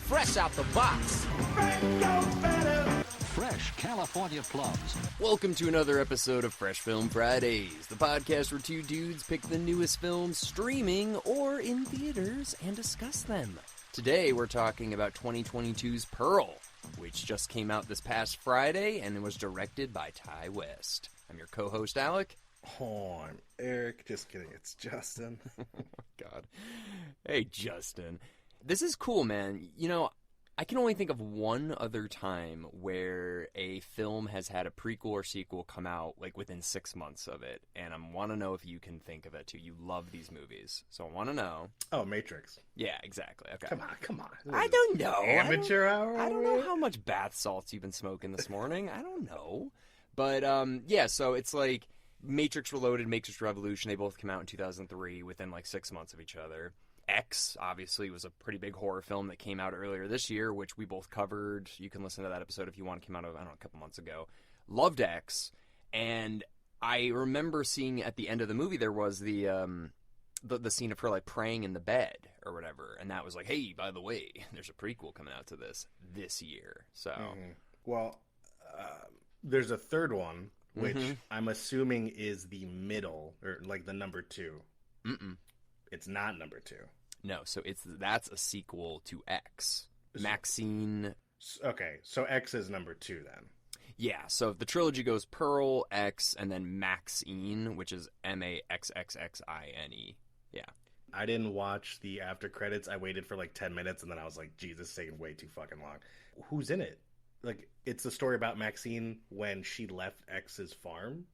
fresh out the box. Fresh California plums. Welcome to another episode of Fresh Film Fridays, the podcast where two dudes pick the newest films streaming or in theaters and discuss them. Today we're talking about 2022's Pearl, which just came out this past Friday and was directed by Ty West. I'm your co-host, Alec. Oh, I'm Eric. Just kidding. It's Justin. Oh, God. Hey, Justin. This is cool, man. You know, I can only think of one other time where a film has had a prequel or sequel come out, like, within 6 months of it. And I want to know if you can think of it, too. You love these movies. So I want to know. Oh, Matrix. Yeah, exactly. Okay. Come on. I don't know. Amateur hour? I don't know how much bath salts you've been smoking this morning. I don't know. But, yeah, so it's like Matrix Reloaded, Matrix Revolution. They both came out in 2003 within, like, 6 months of each other. X, obviously, was a pretty big horror film that came out earlier this year, which we both covered. You can listen to that episode if you want. It came out, a couple months ago. Loved X, and I remember seeing at the end of the movie there was the scene of her, like, praying in the bed or whatever, and that was like, hey, by the way, there's a prequel coming out to this year. So, Well, there's a third one, which I'm assuming is the middle, or like the number 2. It's not number 2. No, so that's a sequel to X. Maxine. Okay, so X is number 2 then. Yeah, so the trilogy goes Pearl, X, and then Maxine, which is Maxxxine. Yeah. I didn't watch the after credits. I waited for like 10 minutes, and then I was like, Jesus, it's taking way too fucking long. Who's in it? Like, it's a story about Maxine when she left X's farm?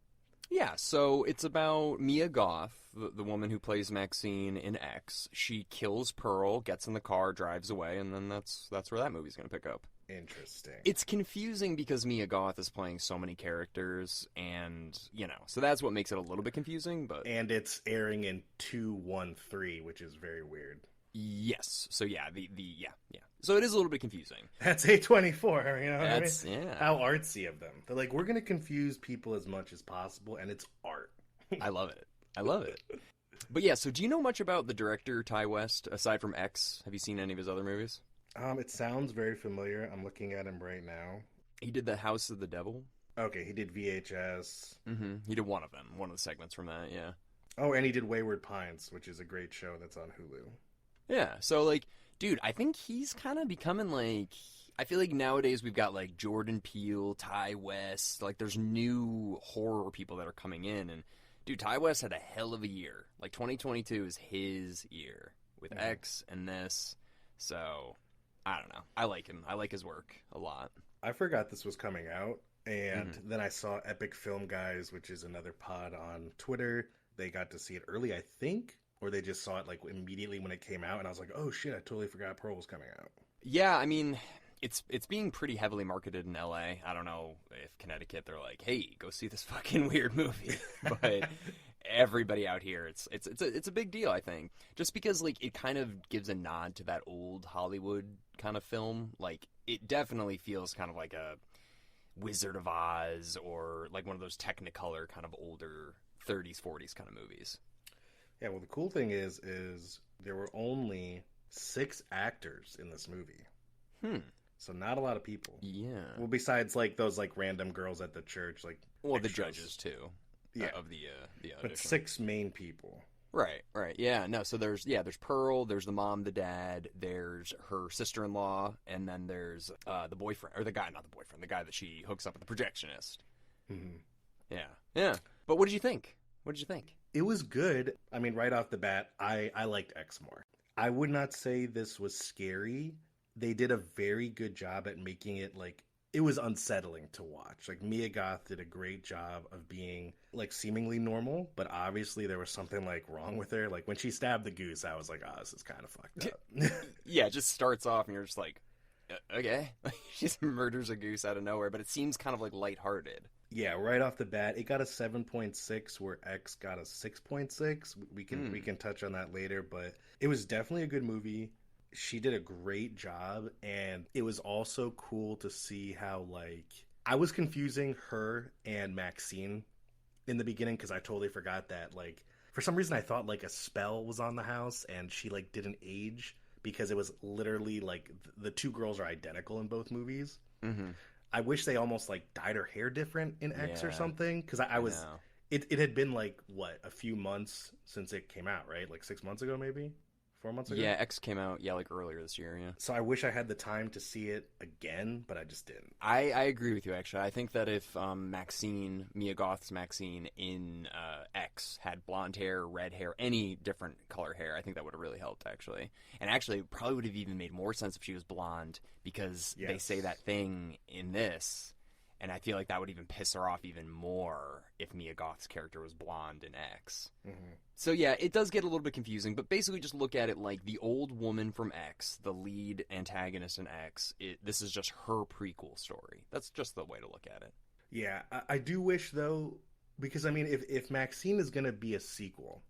Yeah, so it's about Mia Goth, the woman who plays Maxine in X. She kills Pearl, gets in the car, drives away, and then that's where that movie's going to pick up. Interesting. It's confusing because Mia Goth is playing so many characters, and, you know, so that's what makes it a little bit confusing, but... And it's airing in 213, which is very weird. Yes. So, yeah, yeah. So it is a little bit confusing. That's A24, you know what I mean? Yeah. How artsy of them. They're like, we're going to confuse people as much as possible, and it's art. I love it. But yeah, so do you know much about the director, Ty West, aside from X? Have you seen any of his other movies? It sounds very familiar. I'm looking at him right now. He did The House of the Devil. Okay, he did VHS. He did one of them, one of the segments from that, yeah. Oh, and he did Wayward Pines, which is a great show that's on Hulu. Yeah, so, like, dude, I think he's kind of becoming, like... I feel like nowadays we've got, like, Jordan Peele, Ty West, like, there's new horror people that are coming in, and, dude, Ty West had a hell of a year. Like, 2022 is his year with X and this, so... I don't know. I like him. I like his work a lot. I forgot this was coming out, and then I saw Epic Film Guys, which is another pod on Twitter. They got to see it early, I think, or they just saw it like immediately when it came out, and I was like, oh shit, I totally forgot Pearl was coming out. Yeah, I mean, it's being pretty heavily marketed in LA. I don't know if Connecticut, they're like, hey, go see this fucking weird movie. But everybody out here, it's a big deal, I think. Just because, like, it kind of gives a nod to that old Hollywood kind of film. Like, it definitely feels kind of like a Wizard of Oz or like one of those Technicolor kind of older 30s, 40s kind of movies. Yeah, well, the cool thing is there were only 6 actors in this movie. So not a lot of people. Yeah. Well, besides, like, those, like, random girls at the church, like... Well, the extras. judges, too. Yeah. Of the audition. But 6 main people. Right. Yeah, no, so there's Pearl, there's the mom, the dad, there's her sister-in-law, and then there's the boyfriend, or the guy that she hooks up with, the projectionist. Yeah. But what did you think? It was good. I mean, right off the bat, I liked X more. I would not say this was scary. They did a very good job at making it, like, it was unsettling to watch. Like, Mia Goth did a great job of being, like, seemingly normal, but obviously there was something, like, wrong with her. Like, when she stabbed the goose, I was like, oh, this is kind of fucked up. Yeah, it just starts off and you're just like, okay. She just murders a goose out of nowhere, but it seems kind of, like, lighthearted. Yeah, right off the bat, it got a 7.6 where X got a 6.6. We can touch on that later, but it was definitely a good movie. She did a great job, and it was also cool to see how, like, I was confusing her and Maxine in the beginning because I totally forgot that, like, for some reason I thought, like, a spell was on the house and she, like, didn't age because it was literally like the two girls are identical in both movies. Mm-hmm. I wish they almost like dyed her hair different in X or Yeah. something, because I was know. it had been like what, a few months since it came out, right? Like 6 months ago, maybe 4 months ago. Yeah, X came out, like earlier this year, yeah. So I wish I had the time to see it again, but I just didn't. I agree with you, actually. I think that if Maxine, Mia Goth's Maxine in X had blonde hair, red hair, any different color hair, I think that would have really helped, actually. And actually, it probably would have even made more sense if she was blonde, because they say that thing in this, and I feel like that would even piss her off even more if Mia Goth's character was blonde in X. Mm-hmm. So yeah, it does get a little bit confusing, but basically just look at it like the old woman from X, the lead antagonist in X, this is just her prequel story. That's just the way to look at it. Yeah, I do wish, though, because, I mean, if Maxine is going to be a sequel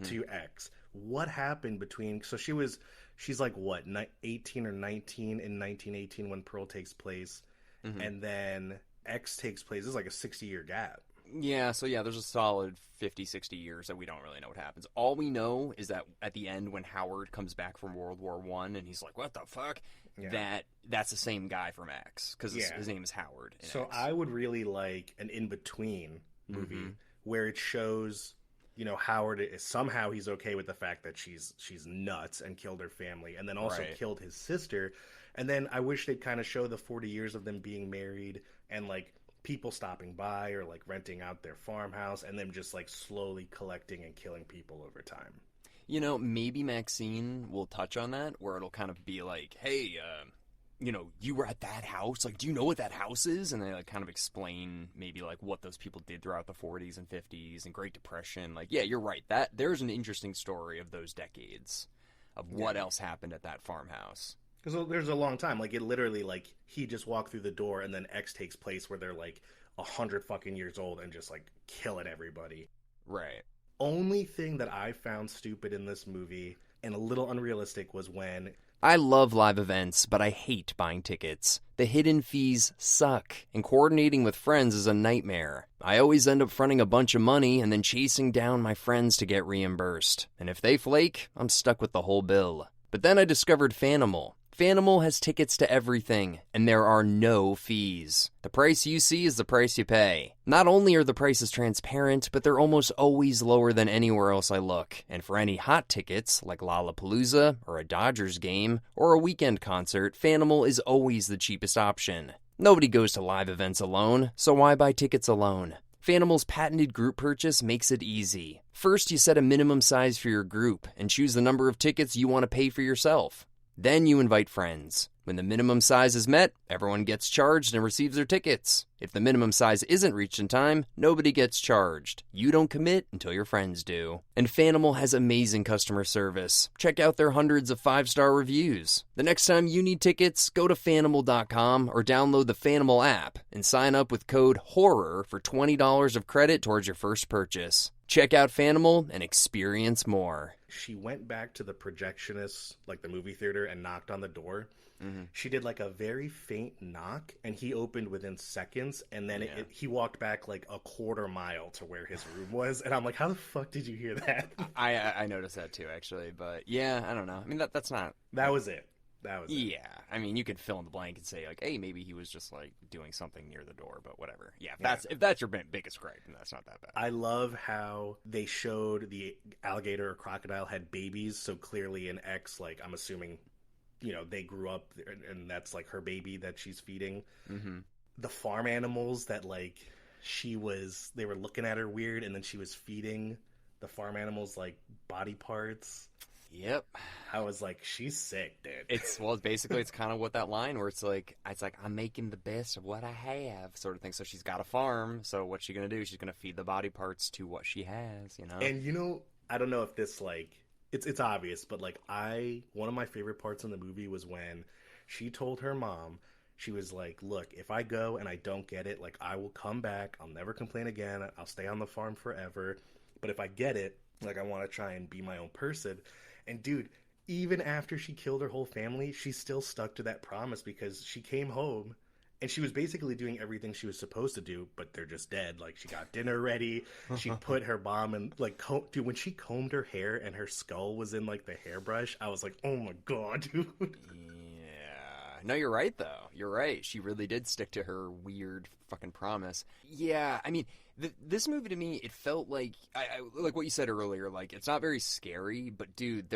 to X, what happened between... So she's like, what, 18 or 19 in 1918 when Pearl takes place, and then X takes place. This is like a 60-year gap. Yeah, so yeah, there's a solid 50, 60 years that we don't really know what happens. All we know is that at the end, when Howard comes back from World War I, and he's like, what the fuck? Yeah. That's the same guy from X, because his name is Howard in So X. I would really like an in-between movie where it shows, Howard is, somehow he's okay with the fact that she's nuts and killed her family, and then also killed his sister. And then I wish they'd kind of show the 40 years of them being married, and like people stopping by or like renting out their farmhouse, and them just like slowly collecting and killing people over time. Maybe Maxine will touch on that, where it'll kind of be like, hey, you were at that house. Like, do you know what that house is? And they like kind of explain maybe like what those people did throughout the 40s and 50s and Great Depression. Like, yeah, you're right. There's an interesting story of those decades of what else happened at that farmhouse. Because there's a long time. Like, it literally, like, he just walked through the door, and then X takes place where they're, like, 100 fucking years old and just, like, killing everybody. Right. Only thing that I found stupid in this movie and a little unrealistic was when... I love live events, but I hate buying tickets. The hidden fees suck, and coordinating with friends is a nightmare. I always end up fronting a bunch of money and then chasing down my friends to get reimbursed. And if they flake, I'm stuck with the whole bill. But then I discovered Fanimal. Fanimal has tickets to everything, and there are no fees. The price you see is the price you pay. Not only are the prices transparent, but they're almost always lower than anywhere else I look. And for any hot tickets, like Lollapalooza, or a Dodgers game, or a weekend concert, Fanimal is always the cheapest option. Nobody goes to live events alone, so why buy tickets alone? Fanimal's patented group purchase makes it easy. First, you set a minimum size for your group, and choose the number of tickets you want to pay for yourself. Then you invite friends. When the minimum size is met, everyone gets charged and receives their tickets. If the minimum size isn't reached in time, nobody gets charged. You don't commit until your friends do. And Fanimal has amazing customer service. Check out their hundreds of 5-star reviews. The next time you need tickets, go to Fanimal.com or download the Fanimal app and sign up with code HORROR for $20 of credit towards your first purchase. Check out Fanimal and experience more. She went back to the projectionist, like the movie theater, and knocked on the door. She did like a very faint knock, and he opened within seconds, and then he walked back like a quarter mile to where his room was, and I'm like, how the fuck did you hear that? I noticed that too, actually, but yeah, I don't know. I mean, that's not... That was it. That was it. Yeah, I mean, you could fill in the blank and say, like, hey, maybe he was just, like, doing something near the door, but whatever. Yeah, if that's your biggest gripe, then that's not that bad. I love how they showed the alligator or crocodile had babies, so clearly in X, like, I'm assuming, they grew up, and that's, like, her baby that she's feeding. Mm-hmm. The farm animals that, like, they were looking at her weird, and then she was feeding the farm animals, like, body parts. Yep. I was like, she's sick, dude. It's kind of what that line where it's like I'm making the best of what I have, sort of thing. So she's got a farm. So what's she gonna do? She's gonna feed the body parts to what she has, And I don't know if this it's obvious, but one of my favorite parts in the movie was when she told her mom, she was like, look, if I go and I don't get it, like, I will come back. I'll never complain again. I'll stay on the farm forever. But if I get it, like, I want to try and be my own person. And dude, even after she killed her whole family, she still stuck to that promise, because she came home And she was basically doing everything she was supposed to do, but they're just dead. Like, she got dinner ready. She put her mom in, like, dude, when she combed her hair and her skull was in, like, the hairbrush, I was like, oh my God, dude. Yeah. No, you're right, though. You're right. She really did stick to her weird fucking promise. Yeah, I mean, this movie to me, it felt like, like what you said earlier, like, it's not very scary, but dude,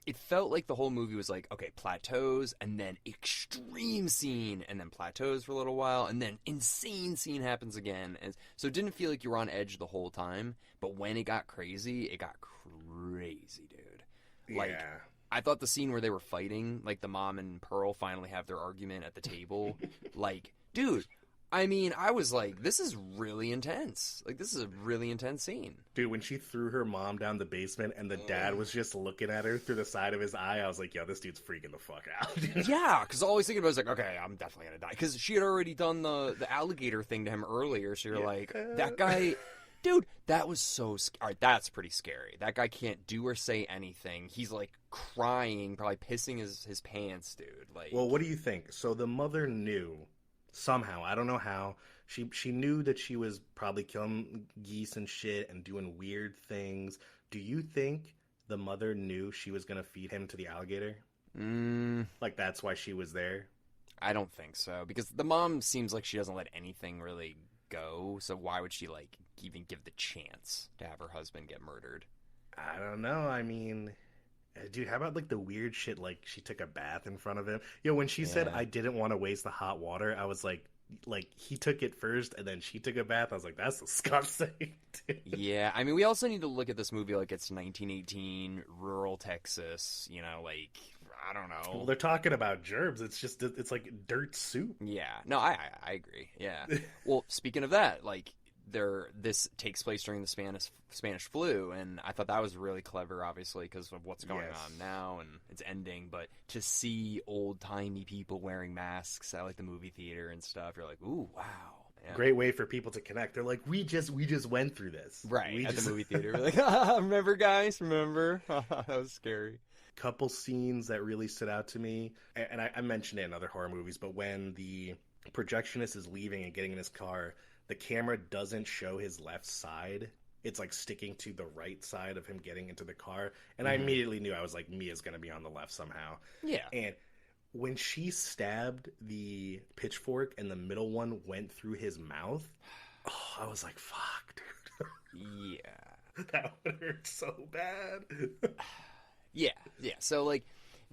it felt like the whole movie was like, okay, plateaus, and then extreme scene, and then plateaus for a little while, and then insane scene happens again. And so it didn't feel like you were on edge the whole time, but when it got crazy, dude. Like, Yeah. I thought the scene where they were fighting, like the mom and Pearl finally have their argument at the table, like, dude, I mean, I was like, this is really intense. Like, this is a really intense scene. Dude, when she threw her mom down the basement and the dad was just looking at her through the side of his eye, I was like, yo, this dude's freaking the fuck out. Yeah, because all I was thinking about was like, okay, I'm definitely going to die. Because she had already done the alligator thing to him earlier, so you're like, that guy... Dude, that was so scary. All right, that's pretty scary. That guy can't do or say anything. He's, like, crying, probably pissing his pants, dude. Like, Well, what do you think? So the mother knew... Somehow, I don't know how, she knew that she was probably killing geese and shit and doing weird things. Do you think the mother knew she was going to feed him to the alligator? Like, that's why she was there? I don't think so. Because the mom seems like she doesn't let anything really go, so why would she, like, even give the chance to have her husband get murdered? I don't know. I mean... Dude, how about, like, the weird shit, like, she took a bath in front of him? You know, when she said, I didn't want to waste the hot water, I was like, he took it first, and then she took a bath. I was like, that's disgusting. Yeah, I mean, we also need to look at this movie like it's 1918, rural Texas, you know, like, I don't know. Well, they're talking about germs. It's like dirt soup. Yeah, no, I agree, yeah. Well, speaking of that, like, this takes place during the Spanish flu, and I thought that was really clever, obviously, because of what's going on now, and it's ending, but to see old-timey people wearing masks at, like, the movie theater and stuff, you're like, ooh, wow. Yeah. Great way for people to connect. They're like, we just went through this. Right, the movie theater. We're like, remember, guys? Remember? That was scary. Couple scenes that really stood out to me, and I mentioned it in other horror movies, but when the projectionist is leaving and getting in his car, the camera doesn't show his left side. It's like sticking to the right side of him getting into the car. And I immediately knew, I was like, Mia's going to be on the left somehow. Yeah. And when she stabbed the pitchfork and the middle one went through his mouth, I was like, fuck, dude. Yeah. That would hurt so bad. Yeah. So, like,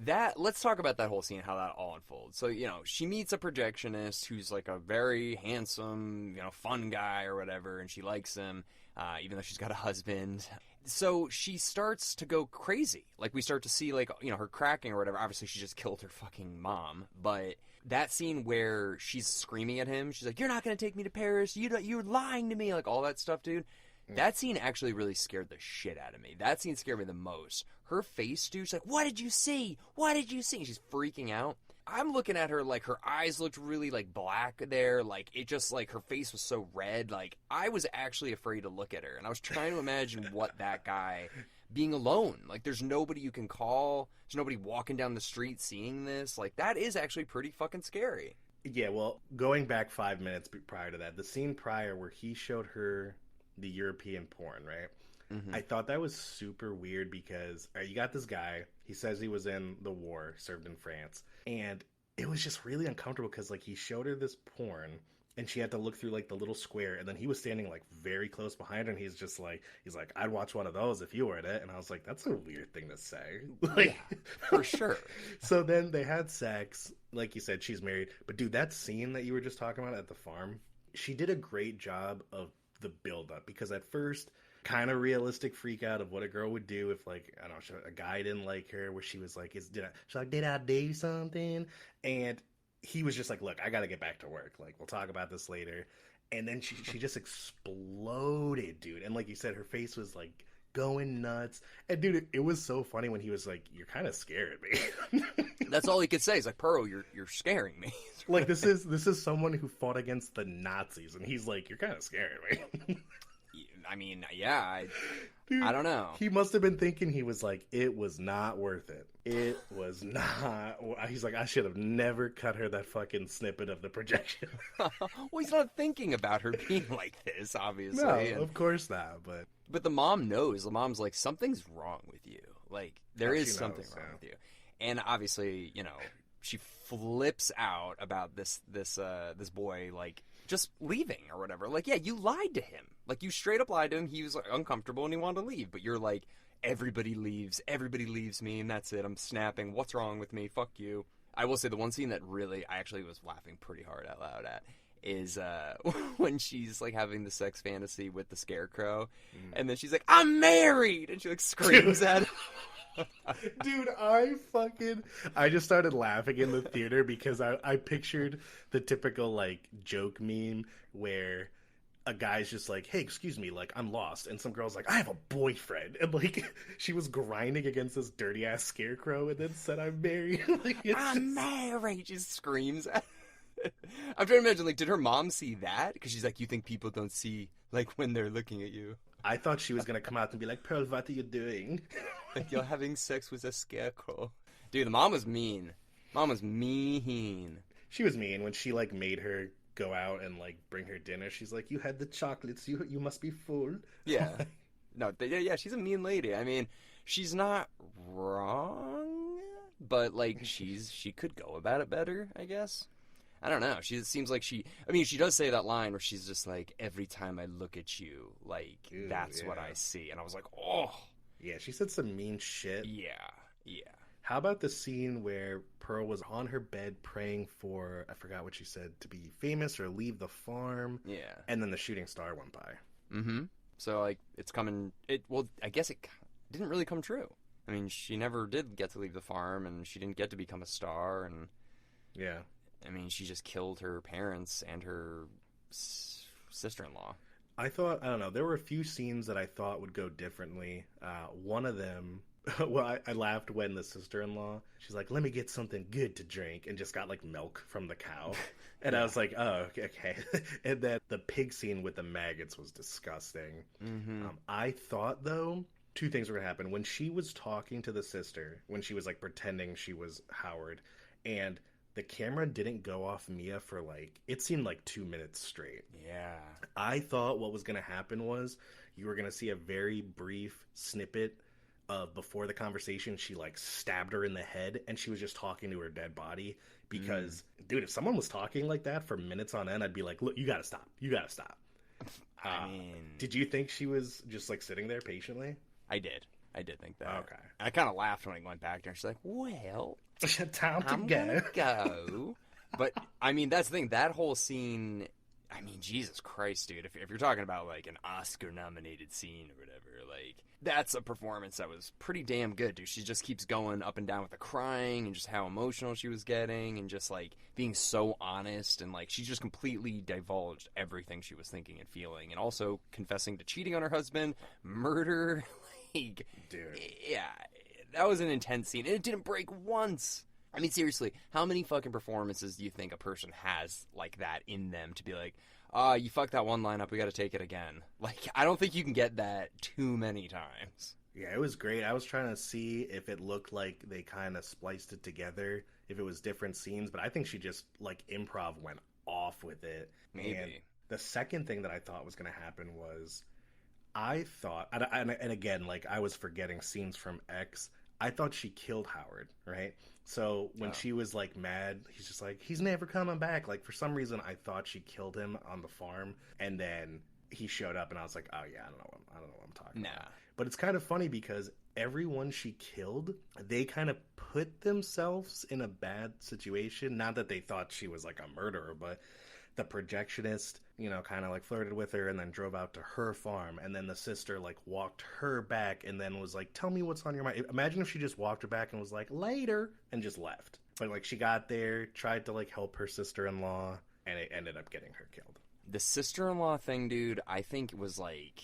that, let's talk about that whole scene, how that all unfolds. So, you know, she meets a projectionist who's like a very handsome, you know, fun guy or whatever, and she likes him, even though she's got a husband. So she starts to go crazy. Like, we start to see, like, you know, her cracking or whatever. Obviously, she just killed her fucking mom. But that scene where she's screaming at him, she's like, you're not going to take me to Paris. You're lying to me. Like, all that stuff, dude. That scene actually really scared the shit out of me. That scene scared me the most. Her face, dude, she's like, what did you see? What did you see? She's freaking out. I'm looking at her like her eyes looked really like black there. Like it just like her face was so red. Like I was actually afraid to look at her. And I was trying to imagine what that guy being alone. Like there's nobody you can call. There's nobody walking down the street seeing this. Like that is actually pretty fucking scary. Yeah, well, going back 5 minutes prior to that, the scene prior where he showed her the European porn, right? Mm-hmm. I thought that was super weird because you got this guy, he says he was in the war, served in France, and it was just really uncomfortable because like he showed her this porn and she had to look through like the little square, and then he was standing like very close behind her, and he's like I'd watch one of those if you were in it. And I was like, that's a weird thing to say. Like, yeah, for sure. So then they had sex, like you said, she's married, but dude, that scene that you were just talking about at the farm, she did a great job of the build up, because at first kind of realistic freak out of what a girl would do if like, I don't know, a guy didn't like her, where she was like, did I do something? And he was just like, look, I gotta get back to work, like we'll talk about this later. And then she just exploded, dude, and like you said, her face was like going nuts. And dude, it was so funny when he was like, you're kind of scaring me. That's all he could say. He's like, Pearl, you're scaring me. Like this is someone who fought against the Nazis, and he's like, you're kind of scaring me. I I mean, yeah, Dude, I don't know. He must have been thinking, he was like, it was not worth it. It was not. He's like, I should have never cut her that fucking snippet of the projection. Well, he's not thinking about her being like this, obviously. No, and... of course not. But the mom knows. The mom's like, something's wrong with you. Like, there is something wrong with you. And obviously, you know, she flips out about this boy, like, just leaving or whatever. Like, yeah, you lied to him. Like, you straight up lied to him. He was like, uncomfortable and he wanted to leave. But you're like, everybody leaves me, and that's it. I'm snapping. What's wrong with me? Fuck you. I will say the one scene that really, I actually was laughing pretty hard out loud at is when she's like having the sex fantasy with the scarecrow, and then she's like, I'm married, and she like screams at him. Dude, I just started laughing in the theater because I pictured the typical like joke meme where a guy's just like, hey, excuse me, like, I'm lost. And some girl's like, I have a boyfriend. And, like, she was grinding against this dirty-ass scarecrow and then said, I'm married. Like, I'm married. She just screams. I'm trying to imagine, like, did her mom see that? Because she's like, you think people don't see, like, when they're looking at you? I thought she was going to come out and be like, Pearl, what are you doing? Like, you're having sex with a scarecrow. Dude, the mom was mean. Mom was mean. She was mean when she, like, made her go out and like bring her dinner. She's like, you had the chocolates, you must be full. Yeah. No, yeah, she's a mean lady. I mean, she's not wrong, but like she could go about it better, I guess. I don't know. It seems like she does say that line where she's just like, every time I look at you, like, ooh, that's what I see. And I was like, oh. Yeah, she said some mean shit. Yeah. How about the scene where Pearl was on her bed praying for, I forgot what she said, to be famous or leave the farm? Yeah. And then the shooting star went by. Mm-hmm. So, like, it's coming... Well, I guess it didn't really come true. I mean, she never did get to leave the farm, and she didn't get to become a star, and... Yeah. I mean, she just killed her parents and her sister-in-law. I don't know, there were a few scenes that I thought would go differently. One of them... Well, I laughed when the sister-in-law, she's like, let me get something good to drink, and just got, like, milk from the cow. And I was like, oh, okay. And then the pig scene with the maggots was disgusting. Mm-hmm. I thought, though, two things were going to happen. When she was talking to the sister, when she was, like, pretending she was Howard, and the camera didn't go off Mia for, like, it seemed like 2 minutes straight. Yeah. I thought what was going to happen was you were going to see a very brief snippet before the conversation, she like stabbed her in the head and she was just talking to her dead body because, dude, if someone was talking like that for minutes on end, I'd be like, look, you gotta stop. I mean, did you think she was just like sitting there patiently? I did think that. Okay. I kind of laughed when I went back there and she's like, well, time to I'm gonna go. But I mean, that's the thing, that whole scene, I mean, Jesus Christ, dude, if you're talking about like an Oscar nominated scene or whatever, like, that's a performance that was pretty damn good, dude. She just keeps going up and down with the crying and just how emotional she was getting and just, like, being so honest. And, like, she just completely divulged everything she was thinking and feeling. And also confessing to cheating on her husband, murder. Like, dude. Yeah, that was an intense scene. And it didn't break once. I mean, seriously, how many fucking performances do you think a person has like that in them to be like, you fucked that one line up, we gotta take it again? Like, I don't think you can get that too many times. Yeah, it was great. I was trying to see if it looked like they kind of spliced it together, if it was different scenes, but I think she just, like, improv went off with it. Maybe. And the second thing that I thought was going to happen was, I thought, and again, like, I was forgetting scenes from X, I thought she killed Howard, right? So when she was, like, mad, he's just like, he's never coming back. Like, for some reason, I thought she killed him on the farm, and then he showed up, and I was like, oh, yeah, I don't know what I'm talking about. But it's kind of funny because everyone she killed, they kind of put themselves in a bad situation. Not that they thought she was, like, a murderer, but the projectionist, you know, kind of, like, flirted with her and then drove out to her farm. And then the sister, like, walked her back and then was like, tell me what's on your mind. Imagine if she just walked her back and was like, later, and just left. But, like, she got there, tried to, like, help her sister-in-law, and it ended up getting her killed. The sister-in-law thing, dude, I think it was, like,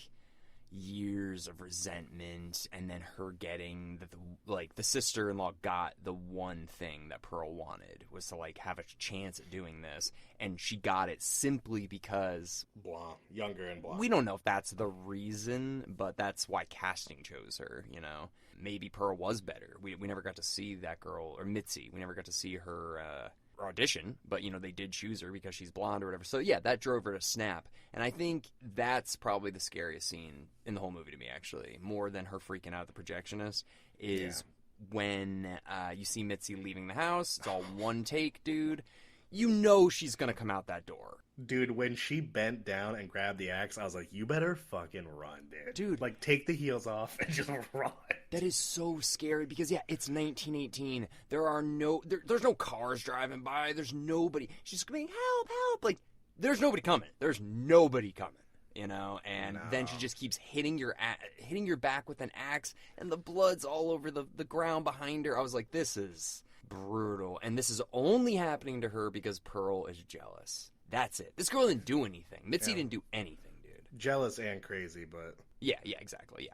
years of resentment, and then her getting the sister-in-law got the one thing that Pearl wanted, was to like have a chance at doing this, and she got it simply because Blanc, younger and Blanc. we don't know if that's the reason, but that's why casting chose her, you know. Maybe Pearl was better. We never got to see that girl, or Mitzi. We never got to see her audition, but, you know, they did choose her because she's blonde or whatever. So, yeah, that drove her to snap. And I think that's probably the scariest scene in the whole movie to me, actually, more than her freaking out at the projectionist, is when you see Mitzi leaving the house. It's all one take, dude. You know she's going to come out that door. Dude, when she bent down and grabbed the axe, I was like, you better fucking run, dude. Dude. Like, take the heels off and just run. That is so scary because, yeah, it's 1918. There's no cars driving by. There's nobody. She's screaming, help, help. Like, there's nobody coming. There's nobody coming, you know? And then she just keeps hitting your back with an axe, and the blood's all over the ground behind her. I was like, this is brutal. And this is only happening to her because Pearl is jealous. That's it. This girl didn't do anything. Mitzi didn't do anything, dude. Jealous and crazy, but... Yeah, exactly.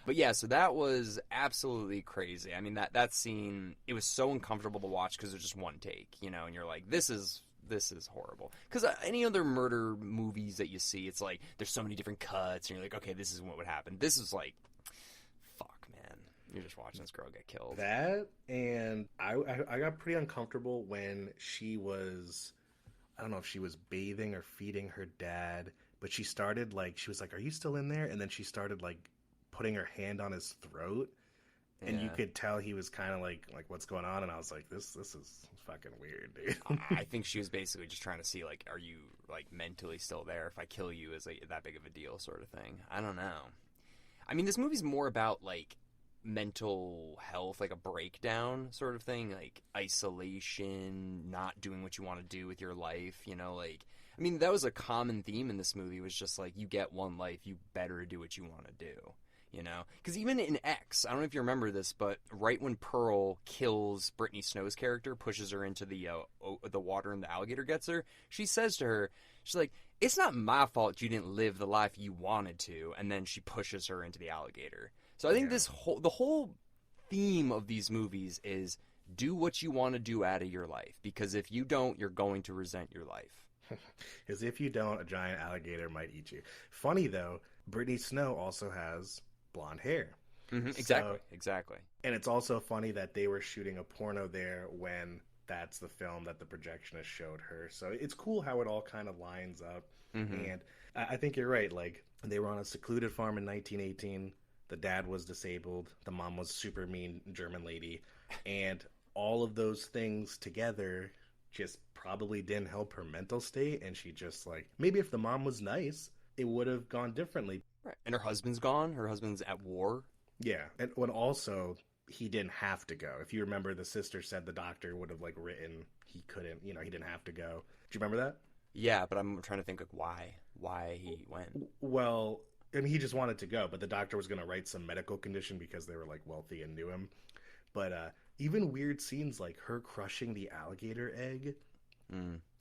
But yeah, so that was absolutely crazy. I mean, that scene, it was so uncomfortable to watch because there's just one take, you know, and you're like, this is horrible. Because any other murder movies that you see, it's like, there's so many different cuts, and you're like, okay, this is what would happen. This is like, fuck, man. You're just watching this girl get killed. That, and I got pretty uncomfortable when she was... I don't know if she was bathing or feeding her dad, but she started she was like, are you still in there? And then she started like putting her hand on his throat, and you could tell he was kind of like what's going on? And I was like, this is fucking weird, dude. I think she was basically just trying to see, like, are you like mentally still there? If I kill you, is like that big of a deal, sort of thing. I don't know. I mean, this movie's more about like mental health, like a breakdown sort of thing, like isolation, not doing what you want to do with your life, you know, like, I mean, that was a common theme in this movie, was just like, you get one life, you better do what you want to do, you know, because even in X, I don't know if you remember this, but right when Pearl kills Brittany Snow's character, pushes her into the water and the alligator gets her, she says to her, she's like, it's not my fault you didn't live the life you wanted to, and then she pushes her into the alligator. So I think the whole theme of these movies is do what you want to do out of your life, because if you don't, you're going to resent your life. Because if you don't, a giant alligator might eat you. Funny though, Brittany Snow also has blonde hair. Mm-hmm, exactly. And it's also funny that they were shooting a porno there when that's the film that the projectionist showed her. So it's cool how it all kind of lines up. Mm-hmm. And I think you're right. Like, they were on a secluded farm in 1918. The dad was disabled. The mom was super mean German lady. And all of those things together just probably didn't help her mental state. And she just, like, maybe if the mom was nice, it would have gone differently. Right. And her husband's gone. Her husband's at war. Yeah. And when also, he didn't have to go. If you remember, the sister said the doctor would have, like, written he couldn't, you know, he didn't have to go. Do you remember that? Yeah, but I'm trying to think, like, why he went. Well... I mean, he just wanted to go, but the doctor was going to write some medical condition because they were, like, wealthy and knew him. But even weird scenes like her crushing the alligator egg.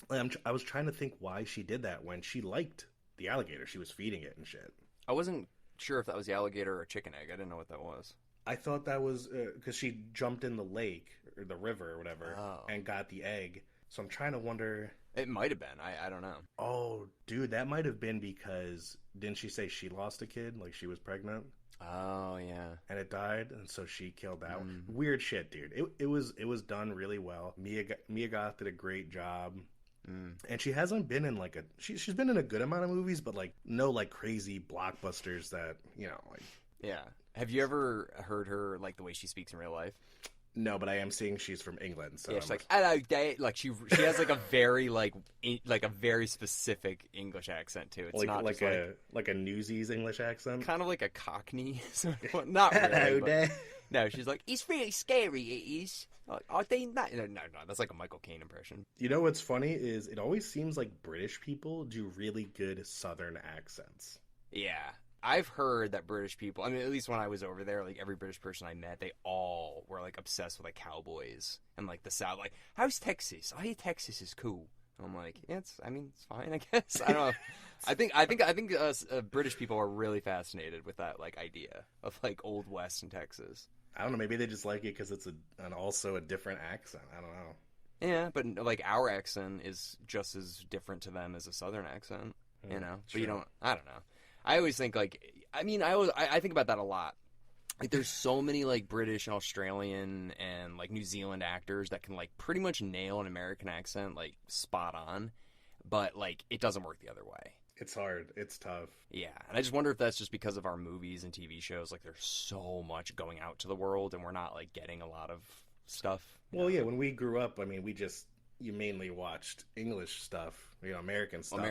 I was trying to think why she did that when she liked the alligator. She was feeding it and shit. I wasn't sure if that was the alligator or a chicken egg. I didn't know what that was. I thought that was because she jumped in the lake or the river or whatever and got the egg. So I'm trying to wonder... It might have been. I don't know. Oh, dude, that might have been because didn't she say she lost a kid? Like, she was pregnant? Oh, yeah. And it died, and so she killed that one. Weird shit, dude. It was done really well. Mia Goth did a great job. And she hasn't been in, like, she's been in a good amount of movies, but, like, no, like, crazy blockbusters that, you know, like... Yeah. Have you ever heard her, like, the way she speaks in real life? No, but I am seeing she's from England. So yeah, she's like, hello, Dave. Like, she has, like, a very, like a very specific English accent, too. It's like, not like a Newsies English accent? Kind of like a Cockney. Not really. Hello, Dave. No, she's like, it's really scary, it is. Like, I think that... No, that's like a Michael Caine impression. You know what's funny is it always seems like British people do really good Southern accents. Yeah. I've heard that British people, I mean, at least when I was over there, like, every British person I met, they all were, like, obsessed with, like, cowboys and, like, the South. Like, how's Texas? I hear Texas is cool. I'm like, yeah, it's fine, I guess. I don't know. I think us British people are really fascinated with that like idea of like Old West in Texas. I don't know. Maybe they just like it because it's also a different accent. I don't know. Yeah, but like our accent is just as different to them as a Southern accent, you know. But you don't. I don't know. I always think like, I think about that a lot. Like, there's so many like British and Australian and like New Zealand actors that can like pretty much nail an American accent like spot on, but like it doesn't work the other way. It's hard. It's tough. Yeah, and I just wonder if that's just because of our movies and TV shows. Like, there's so much going out to the world, and we're not like getting a lot of stuff. Well, yeah, when we grew up, I mean, you mainly watched English stuff, American stuff.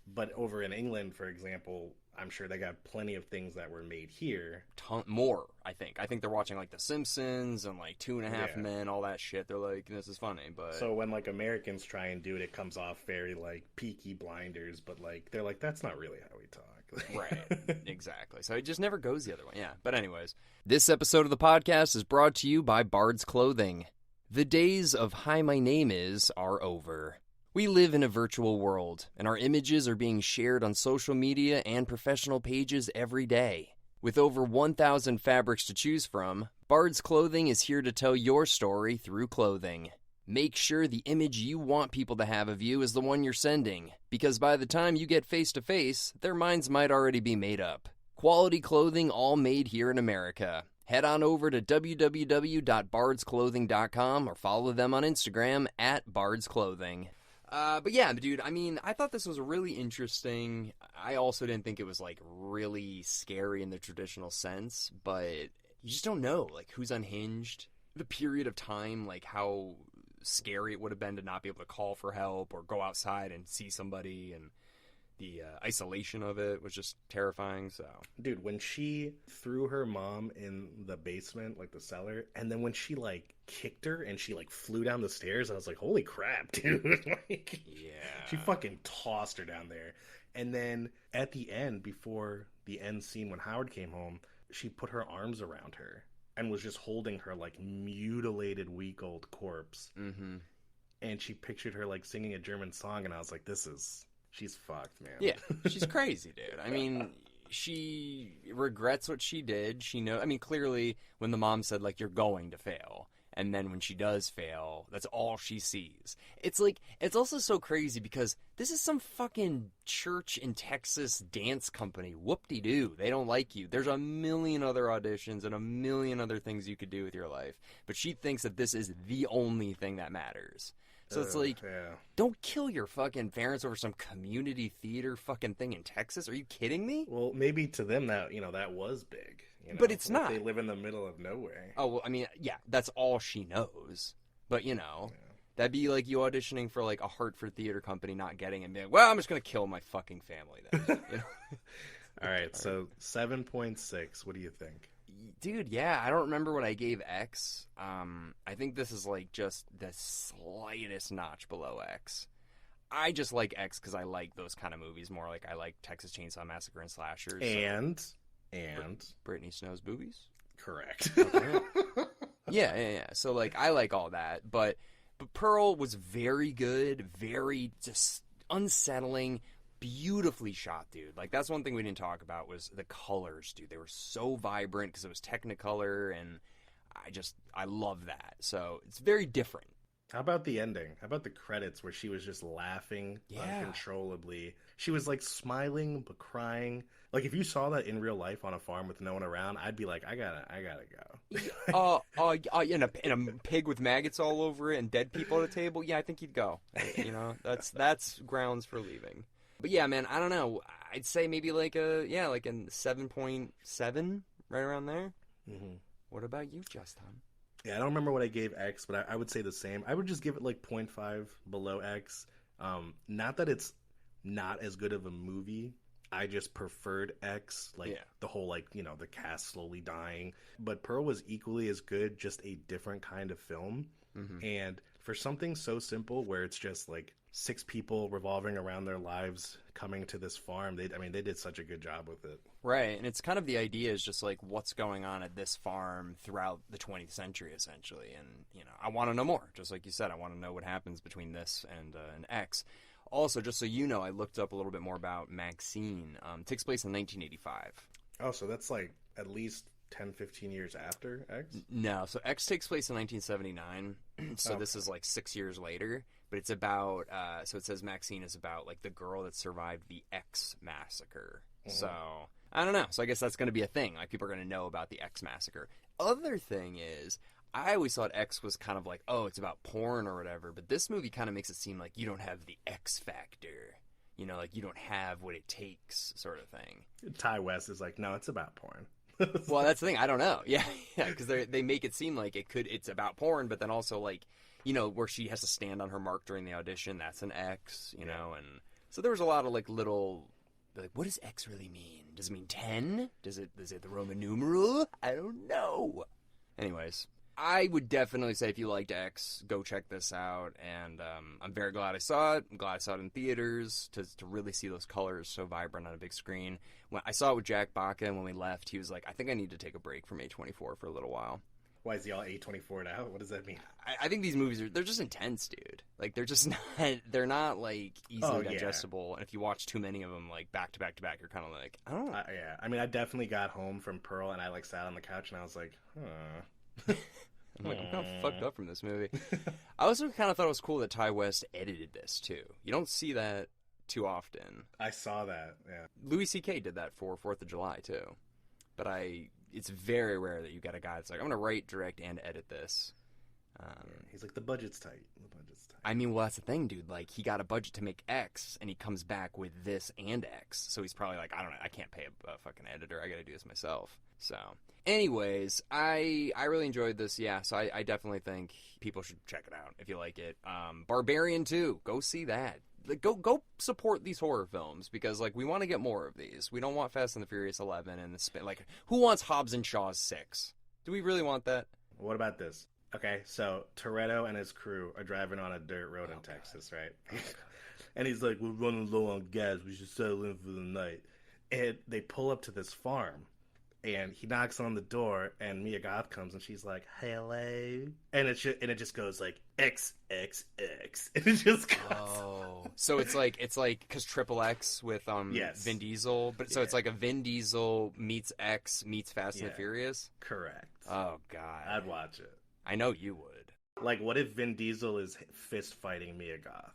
But over in England, for example, I'm sure they got plenty of things that were made here. More, I think. I think they're watching like The Simpsons and like Two and a Half Men, all that shit. They're like, this is funny, but so when like Americans try and do it, it comes off very like Peaky Blinders, but like they're like, that's not really how we talk. Right, exactly. So it just never goes the other way. Yeah, but anyways, this episode of the podcast is brought to you by Bard's Clothing. The days of "Hi, my name is" are over. We live in a virtual world, and our images are being shared on social media and professional pages every day. With over 1,000 fabrics to choose from, Bard's Clothing is here to tell your story through clothing. Make sure the image you want people to have of you is the one you're sending, because by the time you get face-to-face, their minds might already be made up. Quality clothing all made here in America. Head on over to www.bardsclothing.com or follow them on Instagram @bardsclothing. But yeah, dude, I thought this was really interesting. I also didn't think it was, like, really scary in the traditional sense, but you just don't know, like, who's unhinged, the period of time, like, how scary it would have been to not be able to call for help or go outside and see somebody, and the isolation of it was just terrifying. So, dude, when she threw her mom in the basement, like the cellar, and then when she like kicked her and she like flew down the stairs, I was like, holy crap, dude. Like, yeah, she fucking tossed her down there. And then at the end, before the end scene when Howard came home, she put her arms around her and was just holding her like mutilated, week-old corpse. Mm-hmm. And she pictured her like singing a German song, and I was like, she's fucked, man. Yeah, she's crazy, dude. I mean, she regrets what she did. Clearly, when the mom said, like, you're going to fail, and then when she does fail, that's all she sees. It's like, it's also so crazy because this is some fucking church in Texas dance company. Whoop-de-doo. They don't like you. There's a million other auditions and a million other things you could do with your life. But she thinks that this is the only thing that matters. So it's like, Don't kill your fucking parents over some community theater fucking thing in Texas. Are you kidding me? Well, maybe to them that was big. But it's not. They live in the middle of nowhere. Oh, well, yeah, that's all she knows. But, that'd be like you auditioning for like a Hartford theater company, not getting it, and being like, well, I'm just going to kill my fucking family then. All right, so 7.6. What do you think? Dude, yeah, I don't remember what I gave X. I think this is like just the slightest notch below X. I just like X because I like those kind of movies more. Like I like Texas Chainsaw Massacre and slashers. And Brittany Snow's boobies. Correct. Okay. Yeah. So like I like all that, but Pearl was very good, very just unsettling. Beautifully shot, dude. Like, that's one thing we didn't talk about was the colors, dude. They were so vibrant because it was Technicolor, and I love that. So, it's very different. How about the ending? How about the credits where she was just laughing uncontrollably? She was, like, smiling but crying. Like, if you saw that in real life on a farm with no one around, I'd be like, I gotta go. In a pig with maggots all over it and dead people at a table? Yeah, I think you'd go. That's grounds for leaving. But yeah, man, I don't know. I'd say maybe like a 7.7, right around there. Mm-hmm. What about you, Justin? Yeah, I don't remember what I gave X, but I would say the same. I would just give it like 0.5 below X. Not that it's not as good of a movie. I just preferred X, the whole the cast slowly dying. But Pearl was equally as good, just a different kind of film. Mm-hmm. And For something so simple where it's just like 6 people revolving around their lives coming to this farm, they did such a good job with it. Right, and it's kind of the idea is just like what's going on at this farm throughout the 20th century, essentially. And, I want to know more. Just like you said, I want to know what happens between this and X. Also, just so you know, I looked up a little bit more about Maxine. It takes place in 1985. Oh, so that's like at least 10, 15 years after X? No, so X takes place in 1979, so this is like 6 years later, but it's about, so it says Maxine is about like the girl that survived the X massacre. So, I don't know, so I guess that's going to be a thing, like people are going to know about the X massacre. Other thing is, I always thought X was kind of like, oh, it's about porn or whatever, but this movie kind of makes it seem like you don't have the X factor. Like you don't have what it takes sort of thing. Ty West is like, no, it's about porn. Well, that's the thing. I don't know. Yeah, because they make it seem like it's about porn, but then also like, where she has to stand on her mark during the audition, that's an X, know, and so there was a lot of like little, like, what does X really mean? Does it mean 10? Is it the Roman numeral? I don't know. Anyways, I would definitely say if you liked X, go check this out, and I'm very glad I saw it. I'm glad I saw it in theaters to really see those colors so vibrant on a big screen. When I saw it with Jack Baca, and when we left, he was like, I think I need to take a break from A24 for a little while. Why is he all A24'd out? What does that mean? I think these movies they're just intense, dude. Like, they're not like easily digestible, and if you watch too many of them, like, back to back to back, you're kind of like, I don't know. Yeah, I definitely got home from Pearl, and I, like, sat on the couch, and I was like, huh. I'm like, I'm kind of fucked up from this movie. I also kind of thought it was cool that Ty West edited this, too. You don't see that too often. I saw that, yeah. Louis C.K. did that for 4th of July, too. But it's very rare that you get a guy that's like, I'm going to write, direct, and edit this. He's like, the budget's tight. I mean, well, that's the thing, dude. Like, he got a budget to make X, and he comes back with this and X. So he's probably like, I don't know, I can't pay a fucking editor. I got to do this myself. So, anyways, I really enjoyed this. Yeah, so I definitely think people should check it out if you like it. Barbarian 2, go see that. Like, go support these horror films because, like, we want to get more of these. We don't want Fast and the Furious 11 and like, who wants Hobbs and Shaw's 6? Do we really want that? What about this? Okay, so Toretto and his crew are driving on a dirt road in Texas, right? And he's like, we're running low on gas. We should settle in for the night. And they pull up to this farm. And he knocks on the door, and Mia Goth comes, and she's like, "Hello," and it just goes like X X X, and it just goes. Oh, so it's like because Triple X with yes. Vin Diesel, but so it's like a Vin Diesel meets X meets Fast and the Furious. Correct. Oh God, I'd watch it. I know you would. Like, what if Vin Diesel is fist fighting Mia Goth?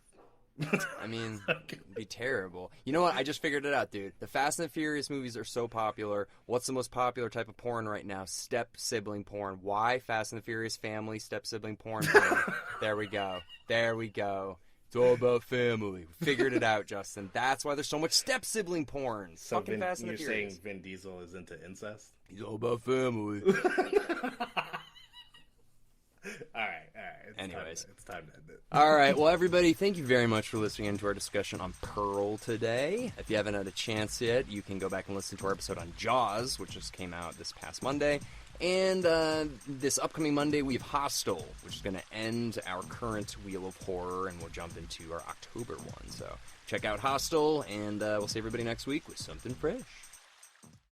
I mean, it'd be terrible. You know what? I just figured it out, dude. The Fast and the Furious movies are so popular. What's the most popular type of porn right now? Step-sibling porn. Why? Fast and the Furious family, step-sibling porn. There we go. There we go. It's all about family. We figured it out, Justin. That's why there's so much step-sibling porn. So Fucking Fast and the Furious. You're saying Vin Diesel is into incest? He's all about family. All right. Anyways. It's time to end it. All right. Well, everybody, thank you very much for listening to our discussion on Pearl today. If you haven't had a chance yet, you can go back and listen to our episode on Jaws, which just came out this past Monday. And this upcoming Monday, we have Hostel, which is going to end our current Wheel of Horror, and we'll jump into our October one. So check out Hostel, and we'll see everybody next week with something fresh.